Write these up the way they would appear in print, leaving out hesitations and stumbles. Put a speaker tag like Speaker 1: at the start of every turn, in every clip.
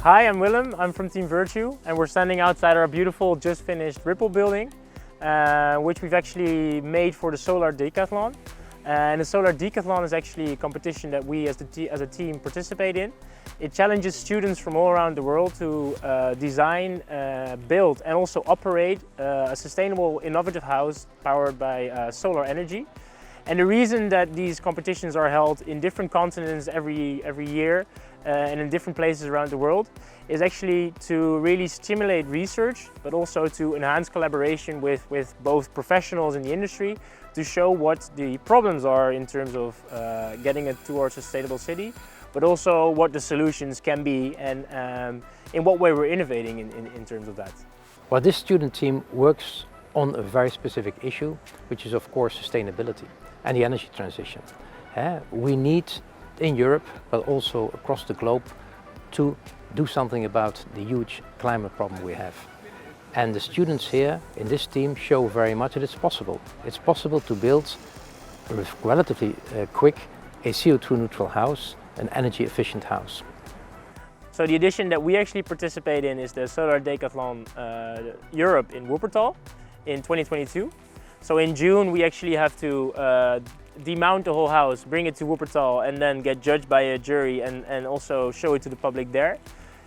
Speaker 1: Hi, I'm Willem. I'm from Team Virtue, and we're standing outside our beautiful, just finished Ripple building, which we've actually made for the Solar Decathlon. And the Solar Decathlon is actually a competition that we as a team participate in. It challenges students from all around the world to design, build and also operate a sustainable, innovative house powered by solar energy. And the reason that these competitions are held in different continents every year and in different places around the world is actually to really stimulate research, but also to enhance collaboration with both professionals in the industry to show what the problems are in terms of getting it towards a sustainable city, but also what the solutions can be and in what way we're innovating in terms of that.
Speaker 2: Well, this student team works on a very specific issue, which is of course sustainability and the energy transition. We need in Europe, but also across the globe, to do something about the huge climate problem we have. And the students here in this team show very much that it's possible. It's possible to build relatively quick a CO2 neutral house, an energy efficient house.
Speaker 1: So the edition that we actually participate in is the Solar Decathlon Europe in Wuppertal in 2022. So in June we actually have to demount the whole house, bring it to Wuppertal and then get judged by a jury and also show it to the public there.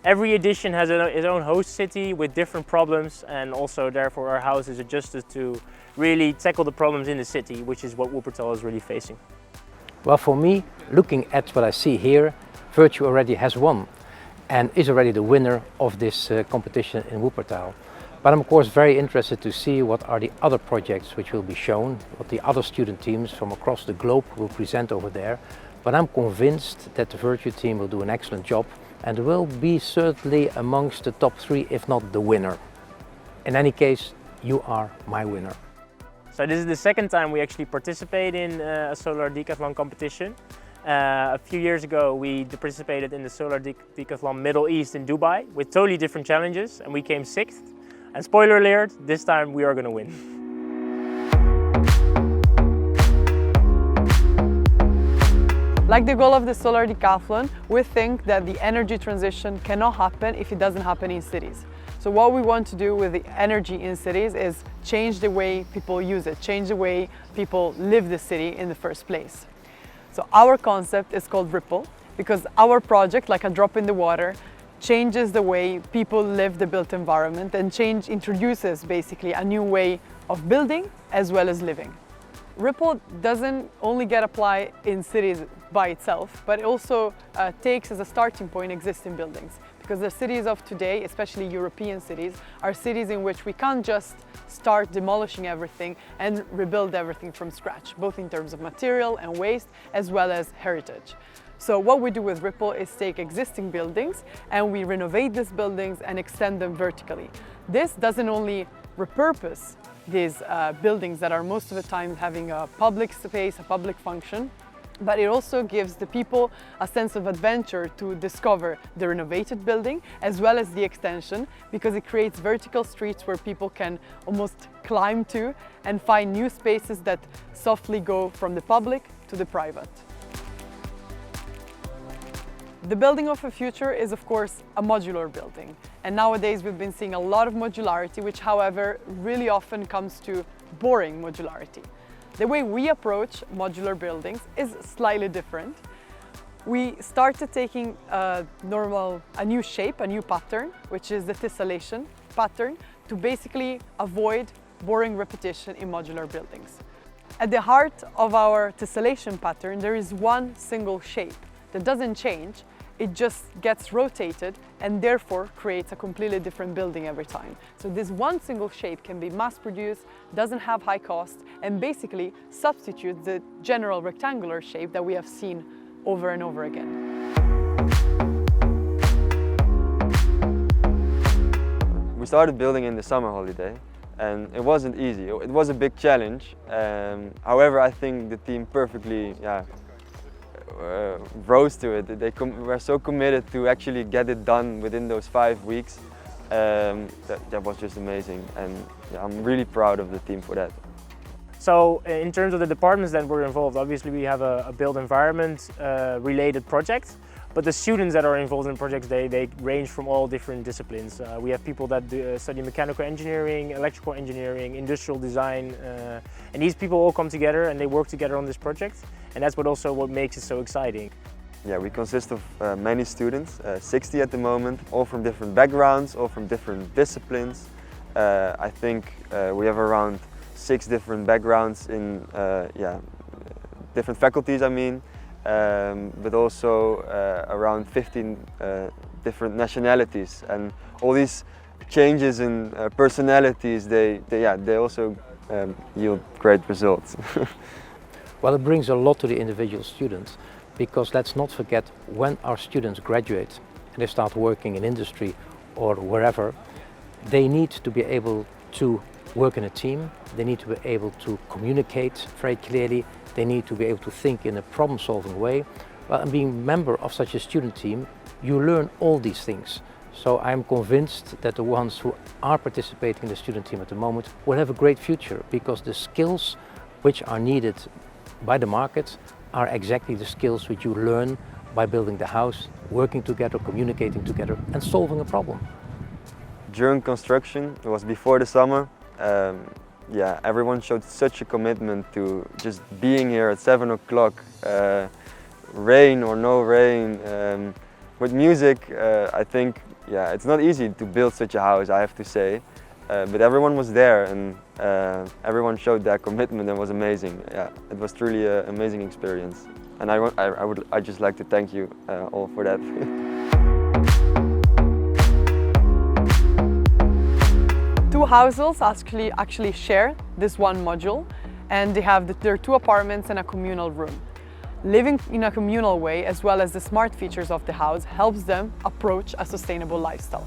Speaker 1: Every edition has its own host city with different problems, and also therefore our house is adjusted to really tackle the problems in the city, which is what Wuppertal is really facing.
Speaker 2: Well, for me, looking at what I see here, Virtue already has won and is already the winner of this competition in Wuppertal. But I'm of course very interested to see what are the other projects which will be shown, what the other student teams from across the globe will present over there. But I'm convinced that the Virtue team will do an excellent job and will be certainly amongst the top 3, if not the winner. In any case, you are my winner.
Speaker 1: So this is the second time we actually participate in a Solar Decathlon competition. A few years ago we participated in the Solar Decathlon Middle East in Dubai with totally different challenges, and we came 6th. And spoiler alert, this time we are going to win.
Speaker 3: Like the goal of the Solar Decathlon, we think that the energy transition cannot happen if it doesn't happen in cities. So what we want to do with the energy in cities is change the way people use it, change the way people live the city in the first place. So our concept is called Ripple because our project, like a drop in the water, changes the way people live the built environment and introduces basically a new way of building as well as living. Ripple doesn't only get applied in cities by itself, but it also takes as a starting point existing buildings. Because the cities of today, especially European cities, are cities in which we can't just start demolishing everything and rebuild everything from scratch, both in terms of material and waste, as well as heritage. So what we do with Ripple is take existing buildings and we renovate these buildings and extend them vertically. This doesn't only repurpose these buildings that are most of the time having a public space, a public function, but it also gives the people a sense of adventure to discover the renovated building as well as the extension, because it creates vertical streets where people can almost climb to and find new spaces that softly go from the public to the private. The building of the future is of course a modular building, and nowadays we've been seeing a lot of modularity, which however really often comes to boring modularity. The way we approach modular buildings is slightly different. We started taking a new shape, a new pattern, which is the tessellation pattern, to basically avoid boring repetition in modular buildings. At the heart of our tessellation pattern there is one single shape that doesn't change. It just gets rotated and therefore creates a completely different building every time. So this one single shape can be mass produced, doesn't have high cost, and basically substitutes the general rectangular shape that we have seen over and over again.
Speaker 4: We started building in the summer holiday and it wasn't easy. It was a big challenge. However, I think the team perfectly rose to it. They were so committed to actually get it done within those 5 weeks. That was just amazing, and I'm really proud of the team for that.
Speaker 1: So in terms of the departments that were involved, obviously we have a built environment related project, But the students that are involved in projects, they range from all different disciplines. We have people that study mechanical engineering, electrical engineering, industrial design, and these people all come together and they work together on this project, and that's what makes it so exciting.
Speaker 4: Yeah, we consist of many students, 60 at the moment, all from different backgrounds, all from different disciplines. I think we have around 6 different backgrounds in different faculties, I mean. But also around 15 different nationalities, and all these changes in personalities, they also yield great results.
Speaker 2: Well, it brings a lot to the individual students, because let's not forget, when our students graduate and they start working in industry or wherever, they need to be able to work in a team, they need to be able to communicate very clearly, they need to be able to think in a problem-solving way. Well, and being a member of such a student team, you learn all these things. So I'm convinced that the ones who are participating in the student team at the moment will have a great future, because the skills which are needed by the market are exactly the skills which you learn by building the house, working together, communicating together, and solving a problem.
Speaker 4: During construction, it was before the summer, everyone showed such a commitment to just being here at 7 o'clock, rain or no rain. With music, I think, it's not easy to build such a house, I have to say. But everyone was there, and everyone showed that commitment, and it was amazing. Yeah, it was truly an amazing experience. And I'd just like to thank you all for that.
Speaker 3: 2 households actually share this one module, and they have their 2 apartments and a communal room. Living in a communal way, as well as the smart features of the house, helps them approach a sustainable lifestyle.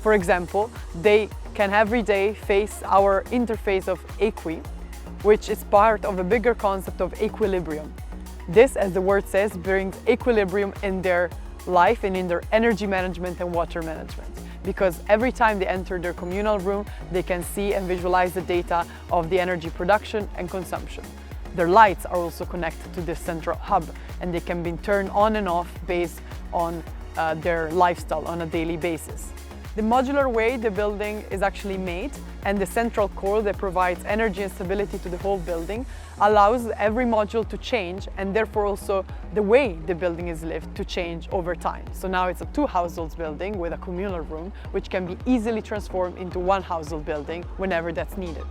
Speaker 3: For example, they can every day face our interface of equi, which is part of a bigger concept of equilibrium. This, as the word says, brings equilibrium in their life and in their energy management and water management. Because every time they enter their communal room, they can see and visualize the data of the energy production and consumption. Their lights are also connected to this central hub, and they can be turned on and off based on their lifestyle on a daily basis. The modular way the building is actually made, and the central core that provides energy and stability to the whole building, allows every module to change, and therefore also the way the building is lived to change over time. So now it's a 2 households building with a communal room, which can be easily transformed into 1 household building whenever that's needed.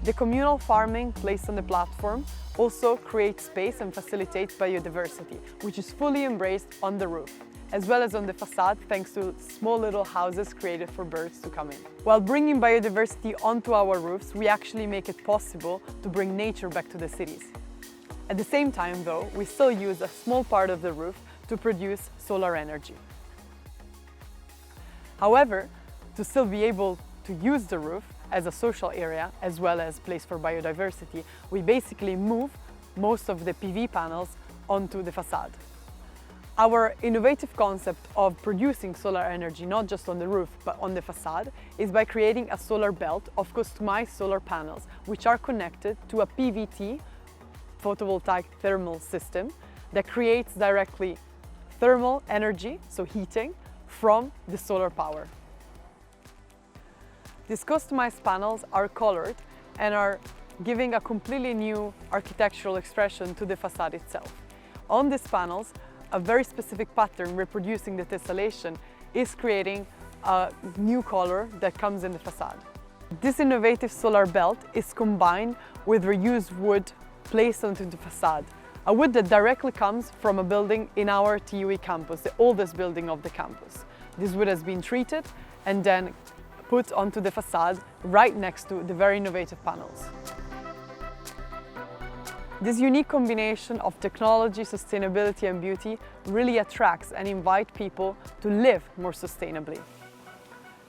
Speaker 3: The communal farming placed on the platform also creates space and facilitates biodiversity, which is fully embraced on the roof, as well as on the facade, thanks to small little houses created for birds to come in. While bringing biodiversity onto our roofs, we actually make it possible to bring nature back to the cities. At the same time, though, we still use a small part of the roof to produce solar energy. However, to still be able to use the roof as a social area, as well as place for biodiversity, we basically move most of the PV panels onto the facade. Our innovative concept of producing solar energy, not just on the roof, but on the facade, is by creating a solar belt of customized solar panels, which are connected to a PVT, photovoltaic thermal system, that creates directly thermal energy, so heating, from the solar power. These customized panels are colored and are giving a completely new architectural expression to the facade itself. On these panels, a very specific pattern reproducing the tessellation is creating a new color that comes in the facade. This innovative solar belt is combined with reused wood placed onto the facade, a wood that directly comes from a building in our TUE campus, the oldest building of the campus. This wood has been treated and then put onto the facade right next to the very innovative panels. This unique combination of technology, sustainability and beauty really attracts and invites people to live more sustainably.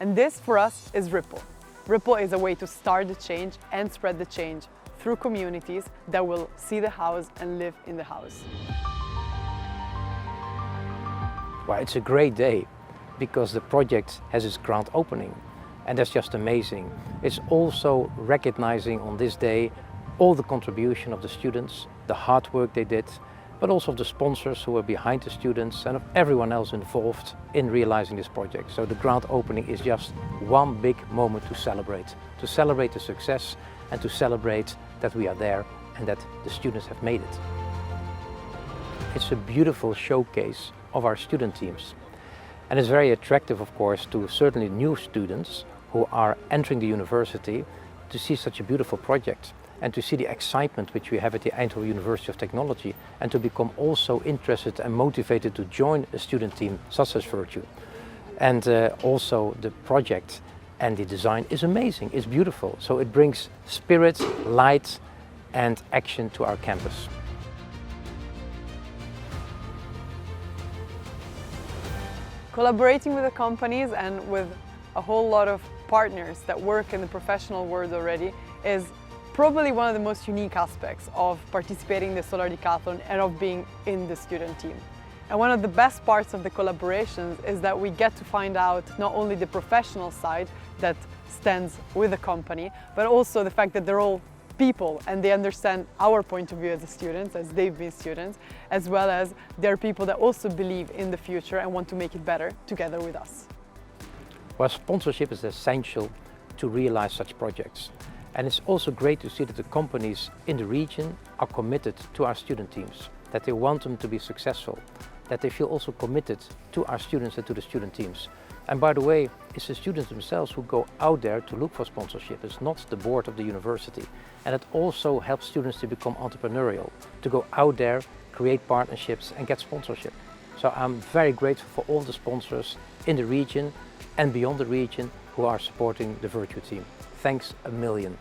Speaker 3: And this for us is Ripple. Ripple is a way to start the change and spread the change through communities that will see the house and live in the house.
Speaker 2: Well, it's a great day because the project has its grand opening, and that's just amazing. It's also recognizing on this day all the contribution of the students, the hard work they did, but also of the sponsors who are behind the students and of everyone else involved in realizing this project. So the grand opening is just one big moment to celebrate the success and to celebrate that we are there and that the students have made it. It's a beautiful showcase of our student teams. And it's very attractive, of course, to certainly new students who are entering the university to see such a beautiful project and to see the excitement which we have at the Eindhoven University of Technology and to become also interested and motivated to join a student team such as Virtue. And also the project and the design is amazing, it's beautiful. So it brings spirit, light and action to our campus.
Speaker 3: Collaborating with the companies and with a whole lot of partners that work in the professional world already is probably one of the most unique aspects of participating in the Solar Decathlon and of being in the student team. And one of the best parts of the collaborations is that we get to find out not only the professional side that stands with the company, but also the fact that they're all people and they understand our point of view as students, as they've been students, as well as they're people that also believe in the future and want to make it better together with us.
Speaker 2: Well, sponsorship is essential to realize such projects. And it's also great to see that the companies in the region are committed to our student teams, that they want them to be successful, that they feel also committed to our students and to the student teams. And by the way, it's the students themselves who go out there to look for sponsorship. It's not the board of the university. And it also helps students to become entrepreneurial, to go out there, create partnerships and get sponsorship. So I'm very grateful for all the sponsors in the region and beyond the region who are supporting the Virtue team. Thanks a million.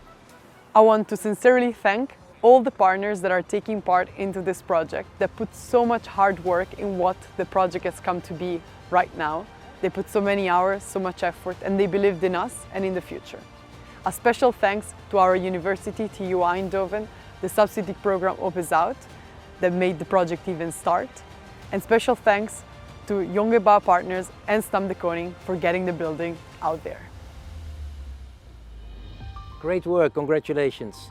Speaker 3: I want to sincerely thank all the partners that are taking part into this project, that put so much hard work in what the project has come to be right now. They put so many hours, so much effort, and they believed in us and in the future. A special thanks to our university, TU Eindhoven, the subsidy program Opens Out, that made the project even start. And special thanks to Jongebouw Partners and Stam de Koning for getting the building out there.
Speaker 2: Great work, congratulations.